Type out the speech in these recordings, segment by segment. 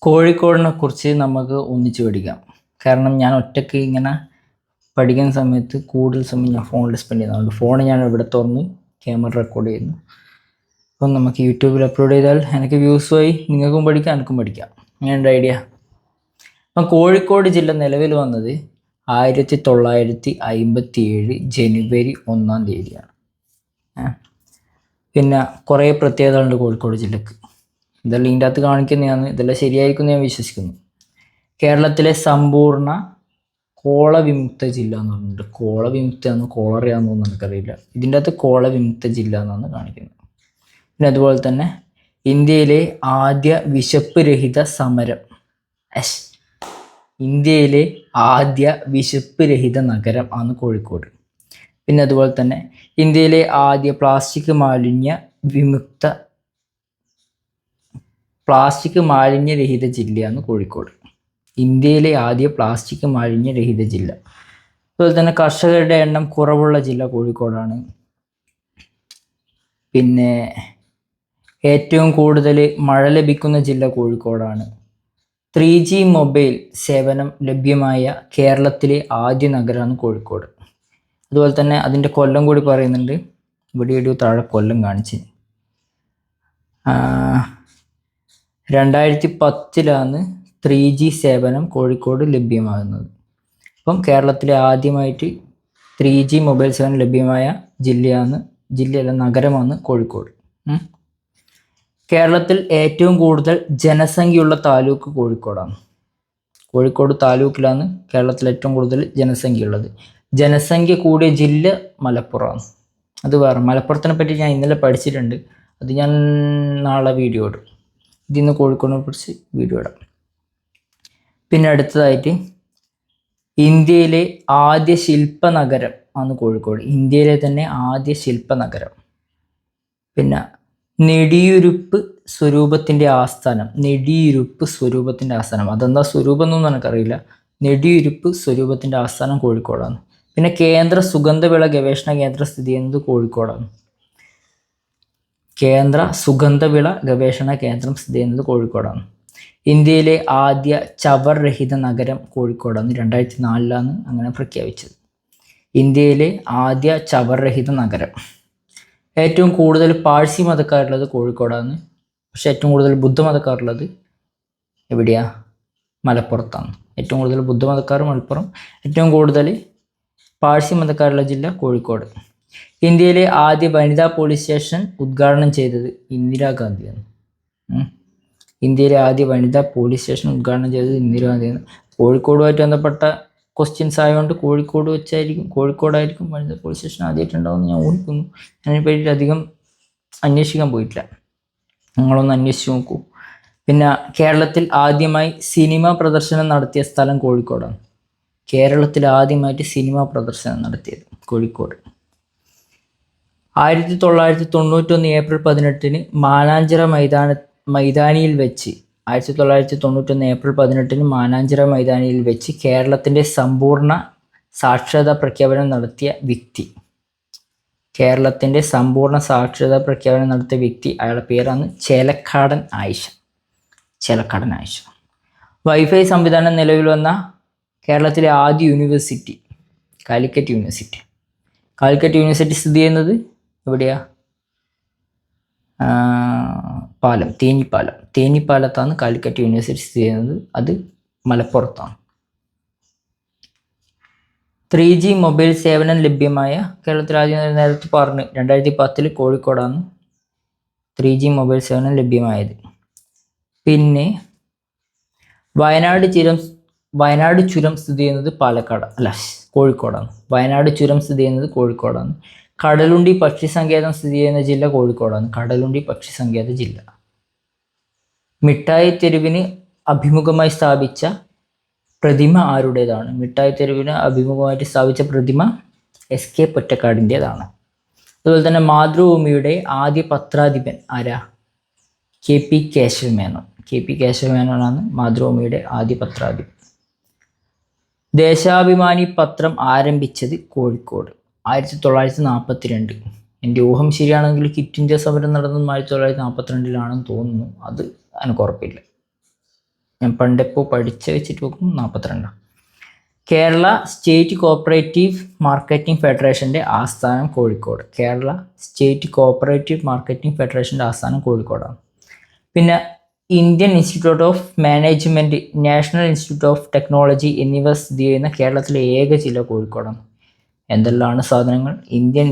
കോഴിക്കോടിനെ കുറിച്ച് നമുക്ക് ഒന്നിച്ച് പഠിക്കാം. കാരണം ഞാൻ ഒറ്റയ്ക്ക് ഇങ്ങനെ പഠിക്കുന്ന സമയത്ത് കൂടുതൽ സമയം ഞാൻ ഫോണിൽ സ്പെൻഡ് ചെയ്യുന്നുണ്ട്. ഫോൺ ഞാൻ ഇവിടെ തുറന്ന് ക്യാമറ റെക്കോർഡ് ചെയ്യുന്നു. അപ്പം നമുക്ക് യൂട്യൂബിൽ അപ്ലോഡ് ചെയ്താൽ എനിക്ക് വ്യൂസ് ആയി, നിങ്ങൾക്കും പഠിക്കാം, എനിക്കും പഠിക്കാം. അങ്ങനെയുണ്ട് ഐഡിയ. അപ്പം കോഴിക്കോട് ജില്ല നിലവിൽ വന്നത് 1957 ജനുവരി 1 തീയതിയാണ്. പിന്നെ കുറേ പ്രത്യേകതകളുണ്ട് കോഴിക്കോട് ജില്ലക്ക്. ഇതെല്ലാം ഇതിൻ്റെ അകത്ത് കാണിക്കുന്നതാണ്. ഇതെല്ലാം ശരിയായിരിക്കും ഞാൻ വിശ്വസിക്കുന്നു. കേരളത്തിലെ സമ്പൂർണ്ണ കോളവിമുക്ത ജില്ല എന്ന് പറഞ്ഞിട്ടുണ്ട്. കോളവിമുക്തയാണെന്നോ കോളറയാണെന്നോ എനിക്കറിയില്ല. ഇതിൻ്റെ അകത്ത് കോളവിമുക്ത ജില്ല എന്നാണ് കാണിക്കുന്നത്. പിന്നെ അതുപോലെ തന്നെ ഇന്ത്യയിലെ ആദ്യ വിശപ്പ് രഹിത സമരം, ഇന്ത്യയിലെ ആദ്യ വിശപ്പ് രഹിത നഗരം ആണ് കോഴിക്കോട്. പിന്നെ അതുപോലെ തന്നെ ഇന്ത്യയിലെ ആദ്യ പ്ലാസ്റ്റിക് മാലിന്യരഹിത ജില്ലയാണ് കോഴിക്കോട്. ഇന്ത്യയിലെ ആദ്യ പ്ലാസ്റ്റിക് മാലിന്യരഹിത ജില്ല. അതുപോലെ തന്നെ കർഷകരുടെ എണ്ണം കുറവുള്ള ജില്ല കോഴിക്കോടാണ്. പിന്നെ ഏറ്റവും കൂടുതൽ മഴ ലഭിക്കുന്ന ജില്ല കോഴിക്കോടാണ്. 3G മൊബൈൽ സേവനം ലഭ്യമായ കേരളത്തിലെ ആദ്യ നഗരമാണ് കോഴിക്കോട്. അതുപോലെ തന്നെ അതിൻ്റെ കൊല്ലം കൂടി പറയുന്നുണ്ട്. ഇവിടെ താഴെ കൊല്ലം കാണിച്ച് 2010 3G സേവനം കോഴിക്കോട് ലഭ്യമാകുന്നത്. അപ്പം കേരളത്തിലെ ആദ്യമായിട്ട് 3G മൊബൈൽ സേവനം ലഭ്യമായ ജില്ലയല്ല നഗരമാണ് കോഴിക്കോട്. കേരളത്തിൽ ഏറ്റവും കൂടുതൽ ജനസംഖ്യയുള്ള താലൂക്ക് കോഴിക്കോടാണ്. കോഴിക്കോട് താലൂക്കിലാണ് കേരളത്തിൽ ഏറ്റവും കൂടുതൽ ജനസംഖ്യയുള്ളത്. ജനസംഖ്യ കൂടിയ ജില്ല മലപ്പുറമാണ്. അത് വേറെ. മലപ്പുറത്തിനെ പറ്റി ഞാൻ ഇന്നലെ പഠിച്ചിട്ടുണ്ട്. അത് ഞാൻ നാളെ വീഡിയോ ഇടും. ഇതിന്ന് കോഴിക്കോടിനെ കുറിച്ച് വീഡിയോ ഇടാം. പിന്നെ അടുത്തതായിട്ട് ഇന്ത്യയിലെ ആദ്യ ശില്പനഗരം ആണ് കോഴിക്കോട്. ഇന്ത്യയിലെ തന്നെ ആദ്യ ശില്പനഗരം. പിന്നെ നെടിയുരുപ്പ് സ്വരൂപത്തിൻ്റെ ആസ്ഥാനം. അതെന്താ സ്വരൂപം എന്നൊന്നും എനിക്കറിയില്ല. നെടിയുരുപ്പ് സ്വരൂപത്തിൻ്റെ ആസ്ഥാനം കോഴിക്കോടാണ്. പിന്നെ കേന്ദ്ര സുഗന്ധവിള ഗവേഷണ കേന്ദ്രം സ്ഥിതി ചെയ്യുന്നത് കോഴിക്കോടാണ്. കേന്ദ്ര സുഗന്ധവിള ഗവേഷണ കേന്ദ്രം സ്ഥിതി ചെയ്യുന്നത് കോഴിക്കോടാണ്. ഇന്ത്യയിലെ ആദ്യ ചവർ രഹിത നഗരം കോഴിക്കോടാണ്. 2004 അങ്ങനെ പ്രഖ്യാപിച്ചത്. ഇന്ത്യയിലെ ആദ്യ ചവർ രഹിത നഗരം. ഏറ്റവും കൂടുതൽ പാഴ്സി മതക്കാരുള്ളത് കോഴിക്കോടാണ്. പക്ഷെ ഏറ്റവും കൂടുതൽ ബുദ്ധമതക്കാരുള്ളത് എവിടെയാ? മലപ്പുറത്താണ്. ഏറ്റവും കൂടുതൽ ബുദ്ധമതക്കാർ മലപ്പുറം, ഏറ്റവും കൂടുതൽ പാഴ്സി മതക്കാരുള്ള ജില്ല കോഴിക്കോട്. ഇന്ത്യയിലെ ആദ്യ വനിതാ പോലീസ് സ്റ്റേഷൻ ഉദ്ഘാടനം ചെയ്തത് ഇന്ദിരാഗാന്ധിയാണ്. ഇന്ത്യയിലെ ആദ്യ വനിതാ പോലീസ് സ്റ്റേഷൻ ഉദ്ഘാടനം ചെയ്തത് ഇന്ദിരാഗാന്ധിയാണ്. കോഴിക്കോടുമായിട്ട് ബന്ധപ്പെട്ട ക്വസ്റ്റ്യൻസ് ആയതുകൊണ്ട് കോഴിക്കോടായിരിക്കും വനിതാ പോലീസ് സ്റ്റേഷൻ ആദ്യമായിട്ടുണ്ടാവുമെന്ന് ഞാൻ ഊഹിക്കുന്നു. അതിനെപ്പറ്റി അധികം അന്വേഷിക്കാൻ പോയിട്ടില്ല. നിങ്ങളൊന്ന് അന്വേഷിച്ച് നോക്കൂ. പിന്നെ കേരളത്തിൽ ആദ്യമായി സിനിമ പ്രദർശനം നടത്തിയ സ്ഥലം കോഴിക്കോടാണ്. കേരളത്തിൽ ആദ്യമായിട്ട് സിനിമ പ്രദർശനം നടത്തിയത് കോഴിക്കോട്. 1991 ഏപ്രിൽ 18 മാനാഞ്ചിറ മൈതാനിയിൽ വെച്ച് 1991 ഏപ്രിൽ 18 മാനാഞ്ചിറ മൈതാനിയിൽ വെച്ച് കേരളത്തിൻ്റെ സമ്പൂർണ്ണ സാക്ഷരതാ പ്രഖ്യാപനം നടത്തിയ വ്യക്തി. അയാളുടെ പേരാണ് ചേലക്കാടൻ ആയിഷ. വൈഫൈ സംവിധാനം നിലവിൽ വന്ന കേരളത്തിലെ ആദ്യ യൂണിവേഴ്സിറ്റി കാലിക്കറ്റ് യൂണിവേഴ്സിറ്റി സ്ഥിതി ചെയ്യുന്നത് എവിടെയാ? തേഞ്ഞിപ്പാലത്താണ് കാലിക്കറ്റ് യൂണിവേഴ്സിറ്റി സ്ഥിതി ചെയ്യുന്നത്. അത് മലപ്പുറത്താണ്. 3G മൊബൈൽ സേവനം ലഭ്യമായ കേരളത്തിൽ ആദ്യം നേരത്തെ പറഞ്ഞു 2010 കോഴിക്കോടാണ് 3G മൊബൈൽ സേവനം ലഭ്യമായത്. പിന്നെ വയനാട് ചുരം സ്ഥിതി ചെയ്യുന്നത് കോഴിക്കോടാണ്. വയനാട് ചുരം സ്ഥിതി ചെയ്യുന്നത് കോഴിക്കോടാണ്. കടലുണ്ടി പക്ഷി സങ്കേതം സ്ഥിതി ചെയ്യുന്ന ജില്ല കോഴിക്കോടാണ്. മിഠായി തെരുവിന് അഭിമുഖമായി സ്ഥാപിച്ച പ്രതിമ ആരുടേതാണ്? മിഠായി തെരുവിന് അഭിമുഖമായിട്ട് സ്ഥാപിച്ച പ്രതിമ SK പൊറ്റക്കാടിൻ്റെതാണ്. അതുപോലെ തന്നെ മാതൃഭൂമിയുടെ ആദ്യ പത്രാധിപൻ ആരാ? KP കേശവമേനോനാണ് മാതൃഭൂമിയുടെ ആദ്യ പത്രാധിപൻ. ദേശാഭിമാനി പത്രം ആരംഭിച്ചത് കോഴിക്കോട് 1942. എൻ്റെ ഊഹം ശരിയാണെങ്കിൽ ക്വിറ്റ് ഇന്ത്യ സമരം നടന്നതും 1942 തോന്നുന്നു. അത് എനിക്ക് ഉറപ്പില്ല. ഞാൻ പണ്ടിപ്പോൾ പഠിച്ച് വെച്ചിട്ട് നോക്കും 42. കേരള സ്റ്റേറ്റ് കോഓപ്പറേറ്റീവ് മാർക്കറ്റിംഗ് ഫെഡറേഷൻ്റെ ആസ്ഥാനം Kozhikode. Kerala state cooperative marketing ഫെഡറേഷൻ്റെ ആസ്ഥാനം കോഴിക്കോടാണ്. പിന്നെ Indian institute of management, national institute of technology എന്നിവ സ്ഥിതി ചെയ്യുന്ന കേരളത്തിലെ ഏക ജില്ല കോഴിക്കോടാണ്. എന്തെല്ലാമാണ് സാധനങ്ങൾ? Indian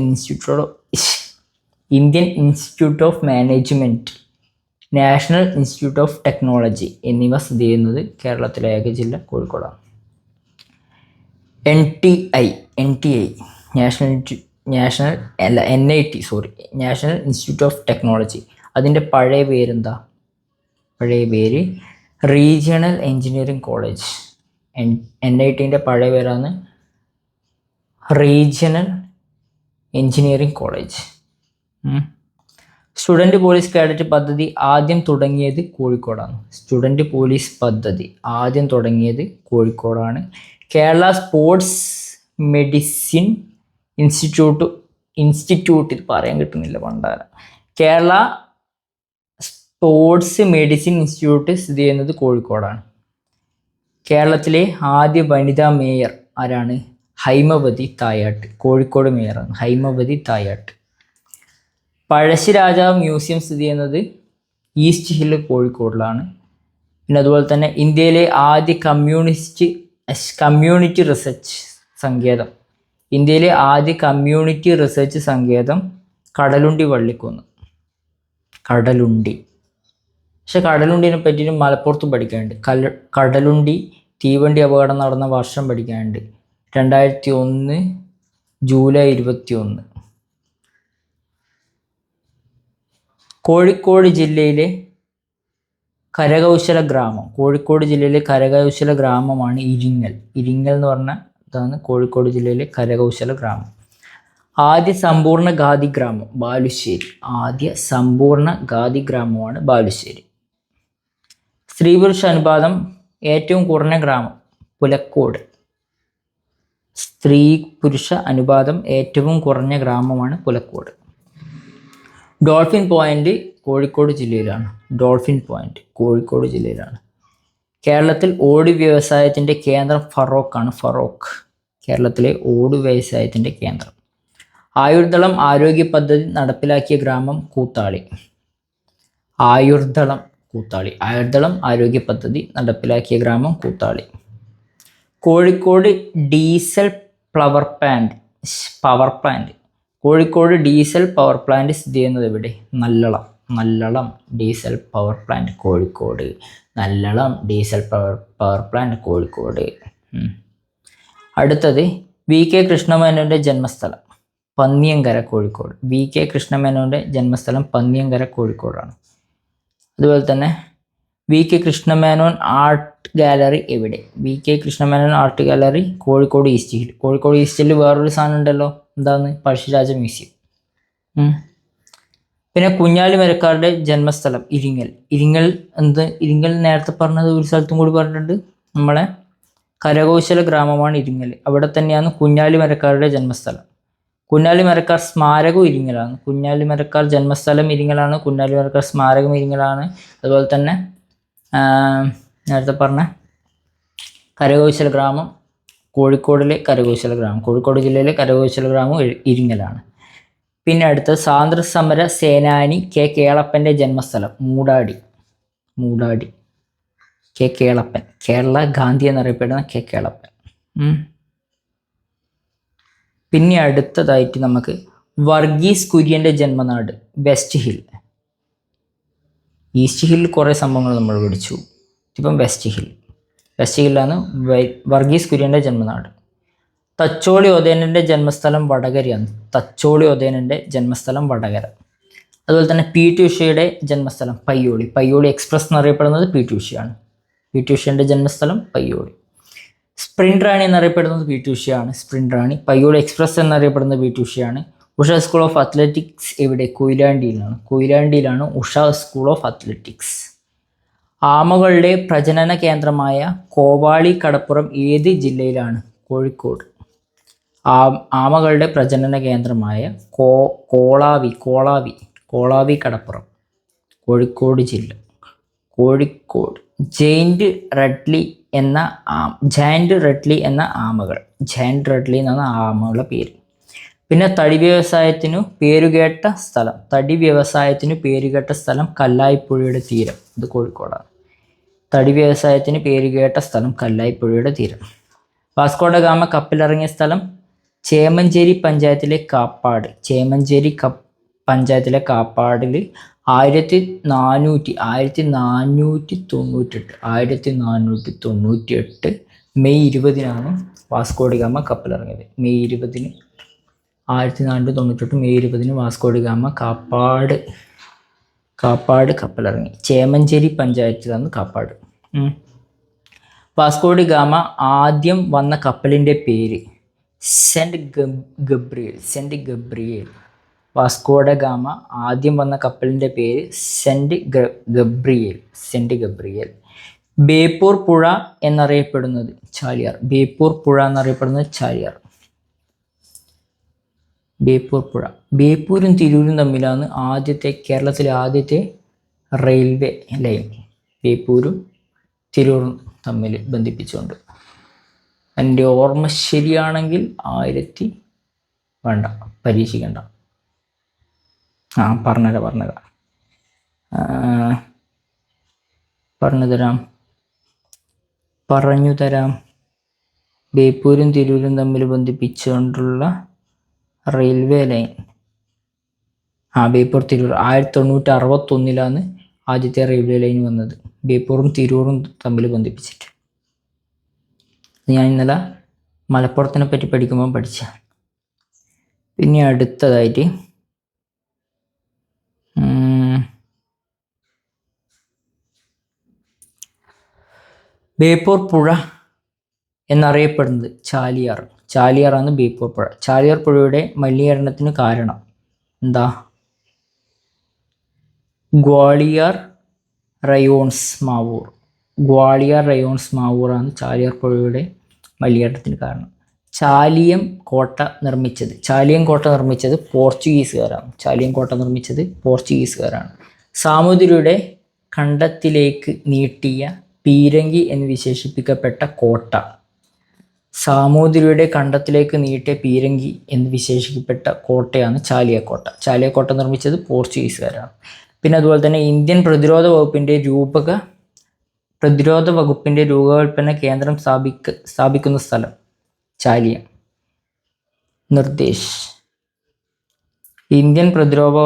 institute of management, national institute of technology എന്നിവ സ്ഥിതി ചെയ്യുന്നത് കേരളത്തിലെ ഏക ജില്ല കോഴിക്കോടാണ്. NIT national institute of technology, അതിൻ്റെ പഴയ പേരെന്താ? പഴയ പേര് റീജിയണൽ എഞ്ചിനീയറിംഗ് കോളേജ്. NITൻ്റെ പഴയ പേരാണ് regional engineering college. Student police cadet പദ്ധതി ആദ്യം തുടങ്ങിയത് കോഴിക്കോടാണ്. സ്റ്റുഡൻറ് പോലീസ് പദ്ധതി ആദ്യം തുടങ്ങിയത് കോഴിക്കോടാണ്. കേരള സ്പോർട്സ് മെഡിസിൻ ഇൻസ്റ്റിറ്റ്യൂട്ടിൽ പറയാൻ കിട്ടുന്നില്ല പണ്ടാരം. കേരള സ്പോർട്സ് മെഡിസിൻ ഇൻസ്റ്റിറ്റ്യൂട്ട് സ്ഥിതി ചെയ്യുന്നത് കോഴിക്കോടാണ്. കേരളത്തിലെ ആദ്യ വനിതാ മേയർ ആരാണ്? ഹൈമവതി തായാട്ട്. കോഴിക്കോട് മേയറാണ് ഹൈമവതി തായാട്ട്. പഴശ്ശിരാജാവ് മ്യൂസിയം സ്ഥിതി ചെയ്യുന്നത് ഈസ്റ്റ് ഹില്ല് കോഴിക്കോടിലാണ്. പിന്നെ അതുപോലെ തന്നെ ഇന്ത്യയിലെ ആദ്യ കമ്മ്യൂണിറ്റി റിസർച്ച് സങ്കേതം, ഇന്ത്യയിലെ ആദ്യ കമ്മ്യൂണിറ്റി റിസർച്ച് സങ്കേതം കടലുണ്ടി വള്ളിക്കുന്ന്. കടലുണ്ടി. പക്ഷെ കടലുണ്ടിനെ പറ്റിയിട്ട് മലപ്പുറത്തും പഠിക്കാനുണ്ട്. കടലുണ്ടി തീവണ്ടി അപകടം നടന്ന വർഷം പഠിക്കാനുണ്ട്. 2001 ജൂലൈ 21. കോഴിക്കോട് ജില്ലയിലെ കരകൗശല ഗ്രാമം, കോഴിക്കോട് ജില്ലയിലെ കരകൗശല ഗ്രാമമാണ് ഇരിങ്ങൽ. ഇരിങ്ങൽ എന്ന് പറഞ്ഞ ഇതാണ് കോഴിക്കോട് ജില്ലയിലെ കരകൗശല ഗ്രാമം. ആദ്യ സമ്പൂർണ്ണ ഖാദി ഗ്രാമം ബാലുശ്ശേരി. ആദ്യ സമ്പൂർണ്ണ ഖാദി ഗ്രാമമാണ് ബാലുശ്ശേരി. സ്ത്രീ പുരുഷ അനുപാതം ഏറ്റവും കുറഞ്ഞ ഗ്രാമം പുലക്കോട്. സ്ത്രീ പുരുഷ അനുപാതം ഏറ്റവും കുറഞ്ഞ ഗ്രാമമാണ് പുലക്കോട്. ഡോൾഫിൻ പോയിന്റ് കോഴിക്കോട് ജില്ലയിലാണ്. ഡോൾഫിൻ പോയിന്റ് കോഴിക്കോട് ജില്ലയിലാണ്. കേരളത്തിൽ ഓട് വ്യവസായത്തിൻ്റെ കേന്ദ്രം ഫറോക്കാണ്. ഫറോക്ക് കേരളത്തിലെ ഓട് വ്യവസായത്തിൻ്റെ കേന്ദ്രം. ആയുർദളം ആരോഗ്യ പദ്ധതി നടപ്പിലാക്കിയ ഗ്രാമം കൂത്താളി. ആയുർദളം ആരോഗ്യ പദ്ധതി നടപ്പിലാക്കിയ ഗ്രാമം Koothali. Kozhikode diesel power plant Kozhikode diesel power plant സ്ഥിതി ചെയ്യുന്നത് എവിടെ? Nallalam diesel power plant Kozhikode. Nallalam diesel power plant Kozhikode. അടുത്തത് VK കൃഷ്ണമേനോൻ്റെ ജന്മസ്ഥലം പന്നിയങ്കര കോഴിക്കോട്. VK കൃഷ്ണമേനോൻ്റെ ജന്മസ്ഥലം പന്നിയങ്കര കോഴിക്കോടാണ്. അതുപോലെ തന്നെ VK കൃഷ്ണമേനോൻ ആർട്ട് ഗാലറി എവിടെ? VK Krishna Menon art gallery Kozhikode east hill. Kozhikode east hill വേറൊരു സാധനം ഉണ്ടല്ലോ, എന്താണ്? പഴശ്ശിരാജ മ്യൂസിയം. പിന്നെ കുഞ്ഞാലിമരക്കാരുടെ ജന്മസ്ഥലം ഇരിങ്ങൽ. ഇരിങ്ങൽ നേരത്തെ പറഞ്ഞത് ഒരു സ്ഥലത്തും കൂടി പറഞ്ഞിട്ടുണ്ട്. നമ്മളെ കരകൗശല ഗ്രാമമാണ് ഇരിങ്ങൽ. അവിടെ തന്നെയാണ് കുഞ്ഞാലിമരക്കാരുടെ ജന്മസ്ഥലം. കുഞ്ഞാലിമരക്കാർ സ്മാരകവും ഇരിങ്ങലാണ്. കുഞ്ഞാലിമരക്കാർ ജന്മസ്ഥലം ഇരിങ്ങലാണ്. കുഞ്ഞാലിമരക്കാർ സ്മാരകം ഇരിങ്ങലാണ്. അതുപോലെ തന്നെ നേരത്തെ പറഞ്ഞ കരകൗശല ഗ്രാമം കോഴിക്കോട് ജില്ലയിലെ കരകൗശല ഗ്രാമം ഇരിങ്ങലാണ്. പിന്നെ അടുത്ത സ്വാതന്ത്ര്യ സമര സേനാനി കേളപ്പൻ്റെ ജന്മസ്ഥലം മൂടാടി. കേളപ്പൻ, കേരള ഗാന്ധി എന്നറിയപ്പെടുന്ന കേളപ്പൻ. പിന്നെ അടുത്തതായിട്ട് നമുക്ക് വർഗീസ് കുര്യൻ്റെ ജന്മനാട് വെസ്റ്റ് ഹിൽ. ഈസ്റ്റ് ഹിൽ കുറേ സംഭവങ്ങൾ നമ്മൾ പഠിച്ചു. ഇപ്പം വെസ്റ്റ് ഹില്ലാണ് വർഗീസ് കുര്യൻ്റെ ജന്മനാട്. തച്ചോളി ഒതേനൻ്റെ ജന്മസ്ഥലം വടകരയാണ്. വടകര. അതുപോലെ തന്നെ PT ഉഷയുടെ ജന്മസ്ഥലം പയ്യോളി എക്സ്പ്രസ് എന്നറിയപ്പെടുന്നത് PT ഉഷയാണ്. PT ഉഷയുടെ ജന്മസ്ഥലം പയ്യോളി. സ്പ്രിംഗ് റാണി എന്നറിയപ്പെടുന്നത് PT ഉഷയാണ്. പയ്യോളി എക്സ്പ്രസ് എന്നറിയപ്പെടുന്നത് PT ഉഷയാണ്. ഉഷ സ്കൂൾ ഓഫ് അത്ലറ്റിക്സ് എവിടെ? കൊയിലാണ്ടിയിലാണ് ഉഷ സ്കൂൾ ഓഫ് അത്ലറ്റിക്സ്. ആമകളുടെ പ്രജനന കേന്ദ്രമായ കോവാളി കടപ്പുറം ഏത് ജില്ലയിലാണ്? കോഴിക്കോട്. ആമകളുടെ പ്രജനന കേന്ദ്രമായ കോളാവി കടപ്പുറം കോഴിക്കോട് ജില്ല. കോഴിക്കോട്. ജയന്റ് റെഡ്ലി എന്ന ആമകൾ. ജയന്റ് റെഡ്ലി എന്നാണ് ആമകളുടെ പേര്. പിന്നെ തടി വ്യവസായത്തിനു പേരുകേട്ട സ്ഥലം കല്ലായിപ്പുഴയുടെ തീരം. ഇത് കോഴിക്കോടാണ്. തടി വ്യവസായത്തിന് പേരുകേട്ട സ്ഥലം കല്ലായിപ്പുഴയുടെ തീരം. വാസ്കോഡ ഗാമ കപ്പലിറങ്ങിയ സ്ഥലം ചേമഞ്ചേരി പഞ്ചായത്തിലെ കാപ്പാട്. പഞ്ചായത്തിലെ കാപ്പാടിൽ 1498 മെയ് 20 വാസ്കോഡ ഗാമ കപ്പലിറങ്ങിയത്. മെയ് 20 വാസ്കോഡ ഗാമ കാപ്പാട് കപ്പലിറങ്ങി. ചേമഞ്ചേരി പഞ്ചായത്തിലാണ് കാപ്പാട്. വാസ്കോഡ ഗാമ ആദ്യം വന്ന കപ്പലിൻ്റെ പേര് സെന്റ് ഗബ്രിയേൽ. വാസ്കോഡ ഗാമ ആദ്യം വന്ന കപ്പലിൻ്റെ പേര് സെന്റ് ഗബ്രിയേൽ. ബേപ്പൂർ പുഴ എന്നറിയപ്പെടുന്നത് ചാലിയാർ. ബേപ്പൂർ പുഴ. ബേപ്പൂരും തിരൂരും തമ്മിലാണ് കേരളത്തിലെ ആദ്യത്തെ റെയിൽവേ ലൈൻ. ബേപ്പൂരും തിരൂരും തമ്മിൽ ബന്ധിപ്പിച്ചുകൊണ്ട്. എൻ്റെ ഓർമ്മ ശരിയാണെങ്കിൽ പരീക്ഷിക്കണ്ട. പറഞ്ഞു തരാം. ബേപ്പൂരും തിരൂരും തമ്മിൽ ബന്ധിപ്പിച്ചുകൊണ്ടുള്ള റെയിൽവേ ലൈൻ. ബേപ്പൂർ തിരൂർ 1961 ആദ്യത്തെ റെയിൽവേ ലൈൻ വന്നത്. ബേപ്പൂറും തിരൂറും തമ്മിൽ ബന്ധിപ്പിച്ചിട്ട്. ഞാൻ ഇന്നലെ മലപ്പുറത്തിനെ പറ്റി പഠിക്കുമ്പോൾ പഠിച്ച. പിന്നെ അടുത്തതായിട്ട് ബേപ്പൂർ പുഴ എന്നറിയപ്പെടുന്നത് ചാലിയാറാണ് ബേപ്പൂർ പുഴ. ചാലിയാർ പുഴയുടെ മലിനീകരണത്തിന് കാരണം എന്താ? ഗ്വാളിയാർ റയോൺസ് മാവൂറാണ് ചാലിയാർ പുഴയുടെ മലിനീകരണത്തിന് കാരണം. ചാലിയം കോട്ട നിർമ്മിച്ചത് പോർച്ചുഗീസുകാരാണ്. സാമൂതിരിയുടെ കണ്ടത്തിലേക്ക് നീട്ടിയ പീരങ്കി എന്ന് വിശേഷിപ്പിക്കപ്പെട്ട കോട്ട. കോട്ടയാണ് ചാലിയക്കോട്ട നിർമ്മിച്ചത് പോർച്ചുഗീസുകാരാണ്. പിന്നെ അതുപോലെ തന്നെ ഇന്ത്യൻ പ്രതിരോധ വകുപ്പിന്റെ രൂപകൽപ്പന കേന്ദ്രം സ്ഥാപിക്കുന്ന സ്ഥലം ചാലിയം. നിർദ്ദേശ്. ഇന്ത്യൻ പ്രതിരോധ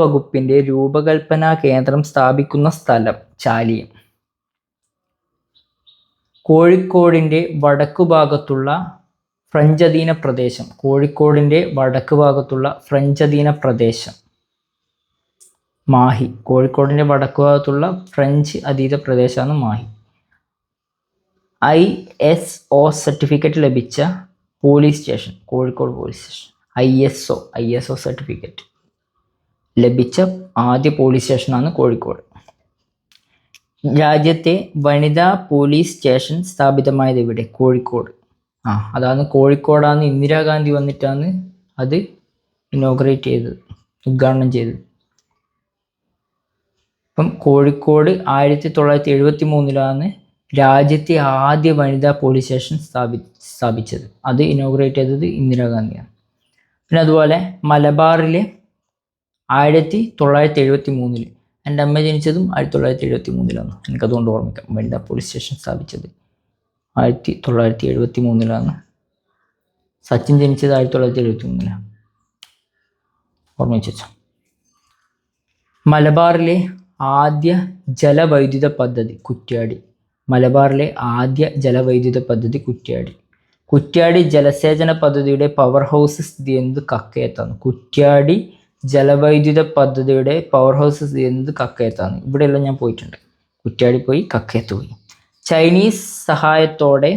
വകുപ്പിന്റെ രൂപകൽപ്പന കേന്ദ്രം സ്ഥാപിക്കുന്ന സ്ഥലം ചാലിയം. കോഴിക്കോടിന്റെ വടക്കുഭാഗത്തുള്ള ഫ്രഞ്ച് അധീന പ്രദേശം മാഹി. കോഴിക്കോടിന്റെ വടക്കുഭാഗത്തുള്ള ഫ്രഞ്ച് അധീന പ്രദേശമാണ് മാഹി. ISO സർട്ടിഫിക്കറ്റ് ലഭിച്ച police station Kozhikode police station. ISO certificate ലഭിച്ച ആദ്യ പോലീസ് സ്റ്റേഷനാണ് കോഴിക്കോട്. രാജ്യത്തെ വനിതാ പോലീസ് സ്റ്റേഷൻ സ്ഥാപിതമായത് ഇവിടെ? കോഴിക്കോട്. അതാണ് കോഴിക്കോടാണ്. ഇന്ദിരാഗാന്ധി വന്നിട്ടാണ് അത് ഉദ്ഘാടനം ചെയ്തത്. അപ്പം കോഴിക്കോട് 1973 രാജ്യത്തെ ആദ്യ വനിതാ പോലീസ് സ്റ്റേഷൻ സ്ഥാപിച്ചത്. അത് ഇനോഗ്രേറ്റ് ചെയ്തത് ഇന്ദിരാഗാന്ധിയാണ്. പിന്നെ അതുപോലെ മലബാറിലെ 1973 എൻ്റെ അമ്മ ജനിച്ചതും 1973 എനിക്കതുകൊണ്ട് ഓർമ്മിക്കാം. വനിതാ പോലീസ് സ്റ്റേഷൻ സ്ഥാപിച്ചത് 1973 സച്ചിൻ ജനിച്ചത് 1973 ഓർമ്മിച്ചു വെച്ചോ. മലബാറിലെ ആദ്യ ജലവൈദ്യുത പദ്ധതി കുറ്റ്യാടി. കുറ്റ്യാടി ജലസേചന പദ്ധതിയുടെ പവർ ഹൗസ് സ്ഥിതി ചെയ്യുന്നത് കക്കയത്താണ്. കുറ്റ്യാടി ജലവൈദ്യുത പദ്ധതിയുടെ പവർ ഹൗസ് സ്ഥിതി ചെയ്യുന്നത് കക്കയത്താണ്. ഇവിടെയെല്ലാം ഞാൻ പോയിട്ടുണ്ട്. കുറ്റ്യാടി പോയി, കക്കയത്ത് പോയി. ചൈനീസ് സഹായത്തോടെ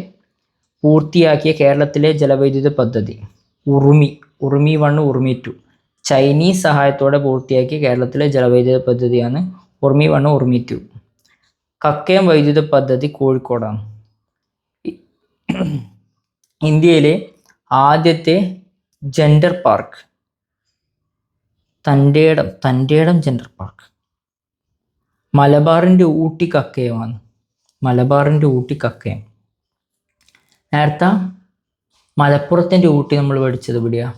പൂർത്തിയാക്കിയ കേരളത്തിലെ ജലവൈദ്യുത പദ്ധതി ഉറുമി 1, ഉറുമി 2. ചൈനീസ് സഹായത്തോടെ പൂർത്തിയാക്കിയ കേരളത്തിലെ ജലവൈദ്യുത പദ്ധതിയാണ് ഉറുമി 1, ഉറുമി 2. കക്കയം വൈദ്യുത പദ്ധതി കോഴിക്കോടാണ്. ഇന്ത്യയിലെ ആദ്യത്തെ ജെൻഡർ പാർക്ക്? തൻ്റെടം ജെൻഡർ പാർക്ക്. മലബാറിൻ്റെ ഊട്ടി കക്കയമാണ്. മലബാറിൻ്റെ ഊട്ടി കക്കയം. നേരത്തെ മലപ്പുറത്തിൻ്റെ ഊട്ടി നമ്മൾ പഠിച്ചത് എവിടെയാ?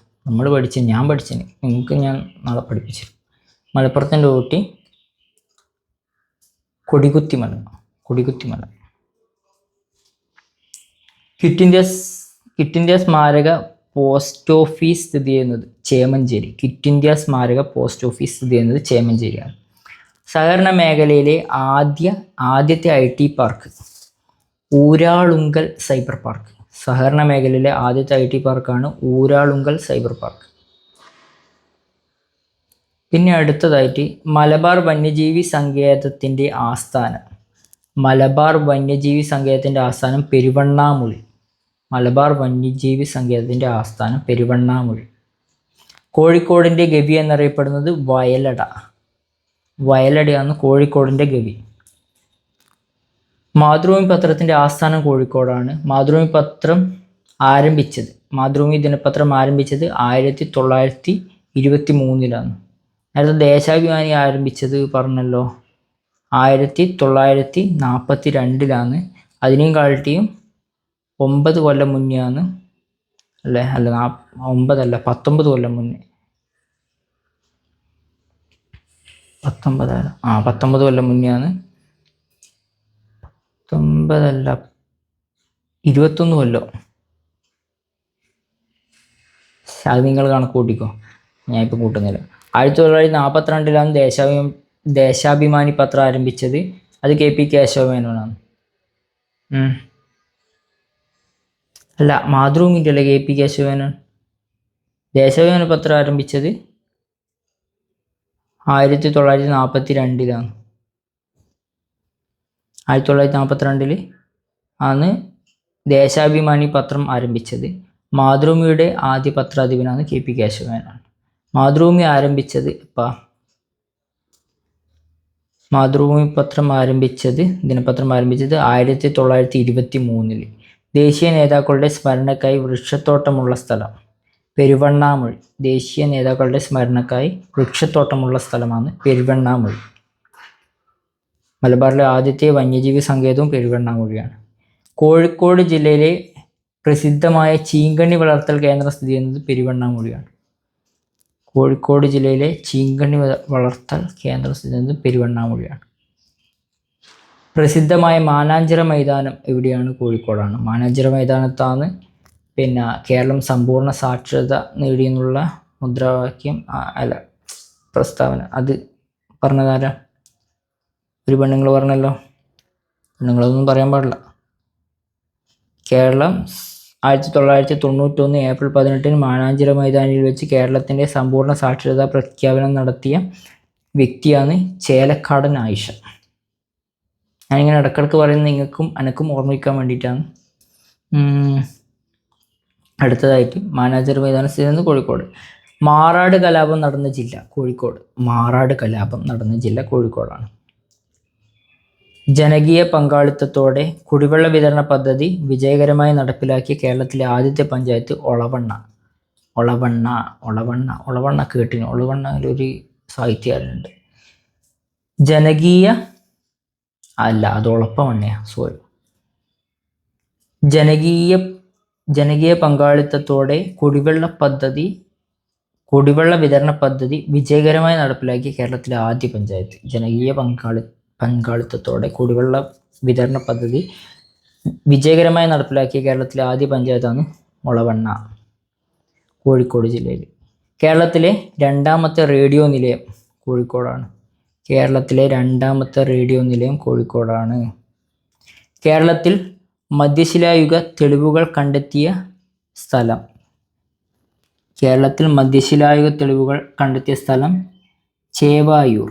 ഞാൻ പഠിച്ചത് നിങ്ങൾക്ക് ഞാൻ നാളെ പഠിപ്പിച്ചു. മലപ്പുറത്തിൻ്റെ ഊട്ടി കൊടികുത്തിമല. ക്വിറ്റ് ഇന്ത്യ സ്മാരക പോസ്റ്റ് ഓഫീസ് സ്ഥിതി ചെയ്യുന്നത് ചേമഞ്ചേരി. ക്വിറ്റ് ഇന്ത്യ സ്മാരക പോസ്റ്റ് ഓഫീസ് സ്ഥിതി ചെയ്യുന്നത് ചേമഞ്ചേരിയാണ്. സഹകരണ മേഖലയിലെ ആദ്യത്തെ IT park Uralungal cyber park. സഹകരണ മേഖലയിലെ ആദ്യത്തെ IT പാർക്കാണ് ഊരാളുങ്കൽ സൈബർ പാർക്ക്. പിന്നെ അടുത്തതായിട്ട് മലബാർ വന്യജീവി സങ്കേതത്തിൻ്റെ ആസ്ഥാനം. മലബാർ വന്യജീവി സങ്കേതത്തിൻ്റെ ആസ്ഥാനം പെരുവണ്ണാമുഴി. മലബാർ വന്യജീവി സങ്കേതത്തിൻ്റെ ആസ്ഥാനം പെരുവണ്ണാമുഴി. കോഴിക്കോടിൻ്റെ ഗവി എന്നറിയപ്പെടുന്നത് വയലടയാണ് കോഴിക്കോടിൻ്റെ ഗവി. മാതൃഭൂമി പത്രത്തിൻ്റെ ആസ്ഥാനം കോഴിക്കോടാണ്. മാതൃഭൂമി ദിനപത്രം ആരംഭിച്ചത് 1923. നേരത്തെ ദേശാഭിമാനി ആരംഭിച്ചത് പറഞ്ഞല്ലോ 1942. അതിനെയും കാട്ടിയും 9 കൊല്ലം മുന്നെയാണ്. 19 കൊല്ലം മുന്നേ. 19 കൊല്ലം മുന്നെയാണ്. 21 കൊല്ലം. അത് നിങ്ങൾ കണക്ക് കൂട്ടിക്കോ, ഞാൻ ഇപ്പം കൂട്ടുന്നില്ല. 1942 ദേശാഭിമാനി പത്രം ആരംഭിച്ചത്. അത് KP കേശവമേനോനാണ്. അല്ല, മാതൃഭൂമിൻ്റെ അല്ലേ KP കേശവമേനോൻ. ദേശാഭിമാനി പത്രം ആരംഭിച്ചത് 1942. 1942 ആണ് ദേശാഭിമാനി പത്രം ആരംഭിച്ചത്. മാതൃഭൂമിയുടെ ആദ്യ പത്രാധിപനാണ് KP കേശവമേനോൻ. മാതൃഭൂമി ദിനപത്രം ആരംഭിച്ചത് 1923. ദേശീയ നേതാക്കളുടെ സ്മരണക്കായി വൃക്ഷത്തോട്ടമുള്ള സ്ഥലം പെരുവണ്ണാമുഴി. ദേശീയ നേതാക്കളുടെ സ്മരണക്കായി വൃക്ഷത്തോട്ടമുള്ള സ്ഥലമാണ് പെരുവണ്ണാമുഴി. മലബാറിലെ ആദ്യത്തെ വന്യജീവി സങ്കേതവും പെരുവണ്ണാമുഴിയാണ്. കോഴിക്കോട് ജില്ലയിലെ പ്രസിദ്ധമായ ചീങ്കണ്ണി വളർത്തൽ കേന്ദ്രം സ്ഥിതി ചെയ്യുന്നത് പെരുവണ്ണാമുഴിയാണ്. കോഴിക്കോട് ജില്ലയിലെ ചീങ്കണ്ണി വളർത്തൽ കേന്ദ്രം സ്ഥിതി ചെയ്യുന്നത് പെരുവണ്ണാമുഴിയാണ്. പ്രസിദ്ധമായ മാനാഞ്ചിറ മൈതാനം എവിടെയാണ്? കോഴിക്കോടാണ്. മാനാഞ്ചിറ മൈതാനത്താണ് കേരളം സമ്പൂർണ്ണ സാക്ഷരത നേടിയെന്നുള്ള മുദ്രാവാക്യം പ്രസ്താവന അത് പറഞ്ഞതാരാ? ഒരു പെണ്ണുങ്ങൾ പറഞ്ഞല്ലോ. പെണ്ണുങ്ങളൊന്നും പറയാൻ പാടില്ല. കേരളം 1991 ഏപ്രിൽ 18 മാനാഞ്ചിറ മൈതാനിയിൽ വെച്ച് കേരളത്തിൻ്റെ സമ്പൂർണ്ണ സാക്ഷരതാ പ്രഖ്യാപനം നടത്തിയ വ്യക്തിയാണ് ചേലക്കാടൻ ആയിഷ. ഞാനിങ്ങനെ ഇടക്കിടക്ക് പറയുന്നത് നിങ്ങൾക്കും എനക്കും ഓർമ്മിക്കാൻ വേണ്ടിയിട്ടാണ്. അടുത്തതായിട്ട് മാനാഞ്ചിറ മൈതാനം സ്ഥിതി ചെയ്യുന്നത് കോഴിക്കോട്. മാറാട് കലാപം നടന്ന ജില്ല കോഴിക്കോട്. മാറാട് കലാപം നടന്ന ജില്ല കോഴിക്കോടാണ്. ജനകീയ പങ്കാളിത്തത്തോടെ കുടിവെള്ള വിതരണ പദ്ധതി വിജയകരമായി നടപ്പിലാക്കിയ കേരളത്തിലെ ആദ്യത്തെ പഞ്ചായത്ത് ഒളവണ്ണ. കേട്ടിന്. ഒളവണ്ണയിലൊരു സാഹിത്യകാരനുണ്ട്. അത് ഒളപ്പമണ്ണയാ, സോറി. ജനകീയ പങ്കാളിത്തത്തോടെ കുടിവെള്ള വിതരണ പദ്ധതി വിജയകരമായി നടപ്പിലാക്കിയ കേരളത്തിലെ ആദ്യ പഞ്ചായത്ത്. ജനകീയ പങ്കാളിത്തത്തോടെ കുടിവെള്ള വിതരണ പദ്ധതി വിജയകരമായി നടപ്പിലാക്കിയ കേരളത്തിലെ ആദ്യ പഞ്ചായത്താണ് ഒളവണ്ണ, കോഴിക്കോട് ജില്ലയിൽ. കേരളത്തിലെ രണ്ടാമത്തെ റേഡിയോ നിലയം കോഴിക്കോടാണ്. കേരളത്തിലെ രണ്ടാമത്തെ റേഡിയോ നിലയം കോഴിക്കോടാണ്. കേരളത്തിൽ മധ്യശിലായുഗ തെളിവുകൾ കണ്ടെത്തിയ സ്ഥലം. കേരളത്തിൽ മധ്യശിലായുഗ തെളിവുകൾ കണ്ടെത്തിയ സ്ഥലം ചേവായൂർ.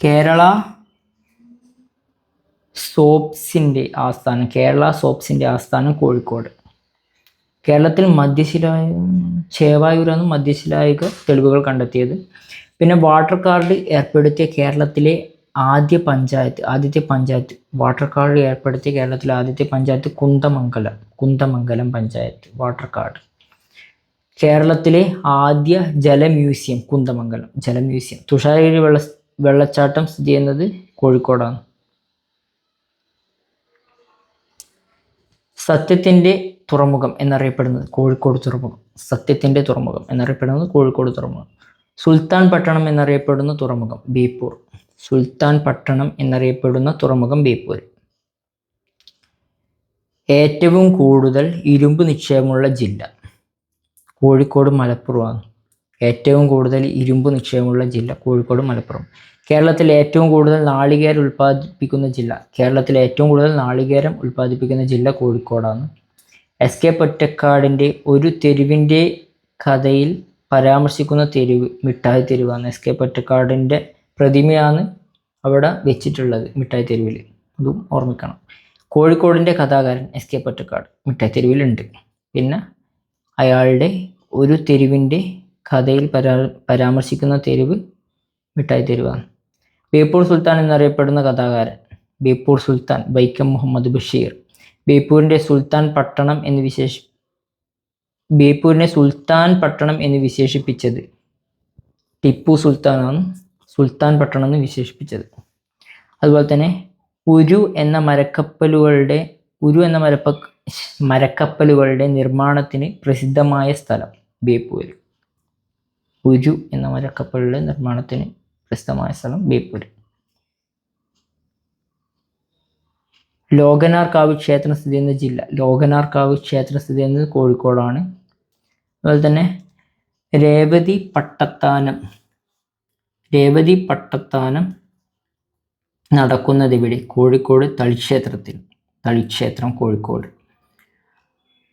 കേരള സോപ്സിൻ്റെ ആസ്ഥാനം കോഴിക്കോട്. കേരളത്തിൽ ചേവായൂരാണ് മധ്യശിലായുഗ തെളിവുകൾ കണ്ടെത്തിയത്. പിന്നെ വാട്ടർ കാർഡ് ഏർപ്പെടുത്തിയ കേരളത്തിലെ ആദ്യത്തെ പഞ്ചായത്ത് വാട്ടർ കാർഡ് ഏർപ്പെടുത്തിയ കേരളത്തിലെ ആദ്യത്തെ പഞ്ചായത്ത് കുന്ദമംഗലം പഞ്ചായത്ത് വാട്ടർ കാർഡ്. കേരളത്തിലെ ആദ്യ ജലമ്യൂസിയം കുന്ദമംഗലം ജലമ്യൂസിയം. തുഷാരഗിരി വെള്ളച്ചാട്ടം സ്ഥിതി ചെയ്യുന്നത് കോഴിക്കോടാണ്. സത്യത്തിന്റെ തുറമുഖം എന്നറിയപ്പെടുന്നത് കോഴിക്കോട് തുറമുഖം. സത്യത്തിന്റെ തുറമുഖം എന്നറിയപ്പെടുന്നത് കോഴിക്കോട് തുറമുഖം. സുൽത്താൻ പട്ടണം എന്നറിയപ്പെടുന്ന തുറമുഖം ബേപ്പൂർ. സുൽത്താൻ പട്ടണം എന്നറിയപ്പെടുന്ന തുറമുഖം ബേപ്പൂർ. ഏറ്റവും കൂടുതൽ ഇരുമ്പ് നിക്ഷേപമുള്ള ജില്ല കോഴിക്കോട് മലപ്പുറമാണ്. ഏറ്റവും കൂടുതൽ ഇരുമ്പ് നിക്ഷേപമുള്ള ജില്ല കോഴിക്കോട് മലപ്പുറം. കേരളത്തിൽ ഏറ്റവും കൂടുതൽ നാളികേരം ഉൽപ്പാദിപ്പിക്കുന്ന ജില്ല കോഴിക്കോടാണ്. എസ്.കെ. പൊറ്റക്കാടിൻ്റെ ഒരു തെരുവിൻ്റെ കഥയിൽ പരാമർശിക്കുന്ന തെരുവ് മിഠായി തെരുവാണ്. എസ്.കെ. പൊറ്റക്കാടിൻ്റെ പ്രതിമയാണ് അവിടെ വെച്ചിട്ടുള്ളത് മിഠായി തെരുവിൽ. അതും ഓർമ്മിക്കണം. കോഴിക്കോടിൻ്റെ കഥാകാരൻ എസ്.കെ. പൊറ്റക്കാട് മിഠായി തെരുവിലുണ്ട്. പിന്നെ അയാളുടെ ഒരു തെരുവിൻ്റെ കഥയിൽ പരാമർശിക്കുന്ന തെരുവ് മിഠായി തെരുവാണ്. ബേപ്പൂർ സുൽത്താൻ എന്നറിയപ്പെടുന്ന കഥാകാരൻ ബേപ്പൂർ സുൽത്താൻ വൈക്കം മുഹമ്മദ് ബഷീർ. ബേപ്പൂരിനെ സുൽത്താൻ പട്ടണം എന്ന് വിശേഷിപ്പിച്ചത് ടിപ്പു സുൽത്താനാണ്. സുൽത്താൻ പട്ടണം എന്ന് വിശേഷിപ്പിച്ചത്. അതുപോലെ തന്നെ ഉരു എന്ന മരക്കപ്പലുകളുടെ നിർമ്മാണത്തിന് പ്രസിദ്ധമായ സ്ഥലം ബേപ്പൂർ. ഉരു എന്ന മരക്കപ്പലുകളുടെ നിർമ്മാണത്തിന് പ്രസിദ്ധമായ സ്ഥലം ബേപ്പൂർ. ലോകനാർക്കാവ് ക്ഷേത്രം സ്ഥിതി ചെയ്യുന്ന ജില്ല ലോകനാർക്കാവ് ക്ഷേത്രം സ്ഥിതി ചെയ്യുന്നത് കോഴിക്കോടാണ്. അതുപോലെ തന്നെ രേവതി പട്ടത്താനം നടക്കുന്നത് ഇവിടെ കോഴിക്കോട് തളിക്ഷേത്രം കോഴിക്കോട്.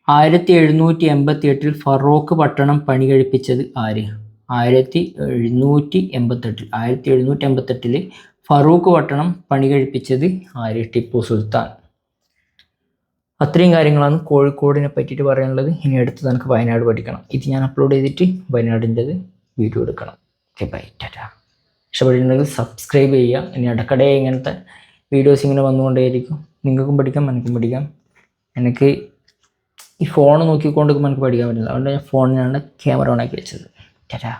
1788 ഫറോക്ക് പട്ടണം പണി കഴിപ്പിച്ചത് ആര്? 1788 ഫറൂഖ് പട്ടണം പണി കഴിപ്പിച്ചത് ആര്? ടിപ്പു സുൽത്താൻ. അത്രയും കാര്യങ്ങളാണ് കോഴിക്കോടിനെ പറ്റിയിട്ട് പറയാനുള്ളത്. ഇനി അടുത്തത് എനിക്ക് വയനാട് പഠിക്കണം. ഇത് ഞാൻ അപ്ലോഡ് ചെയ്തിട്ട് വയനാടിൻ്റെത് വീഡിയോ എടുക്കണം. ഓക്കെ, ബൈ, ടാറ്റാ. ഇഷ്ടപ്പെട്ടിട്ടുണ്ടെങ്കിൽ സബ്സ്ക്രൈബ് ചെയ്യുക. ഇനി ഇടയ്ക്കിടെ ഇങ്ങനത്തെ വീഡിയോസ് ഇങ്ങനെ വന്നുകൊണ്ടേയിരിക്കും. നിങ്ങൾക്കും പഠിക്കാം, എനിക്കും പഠിക്കാം. എനിക്ക് ഈ ഫോൺ നോക്കിക്കൊണ്ട് എനിക്ക് പഠിക്കാൻ പറ്റില്ല. അതുകൊണ്ട് ഞാൻ ഫോണിനാണ് ക്യാമറ ഓണാക്കി വെച്ചത്. ടാറ്റാ.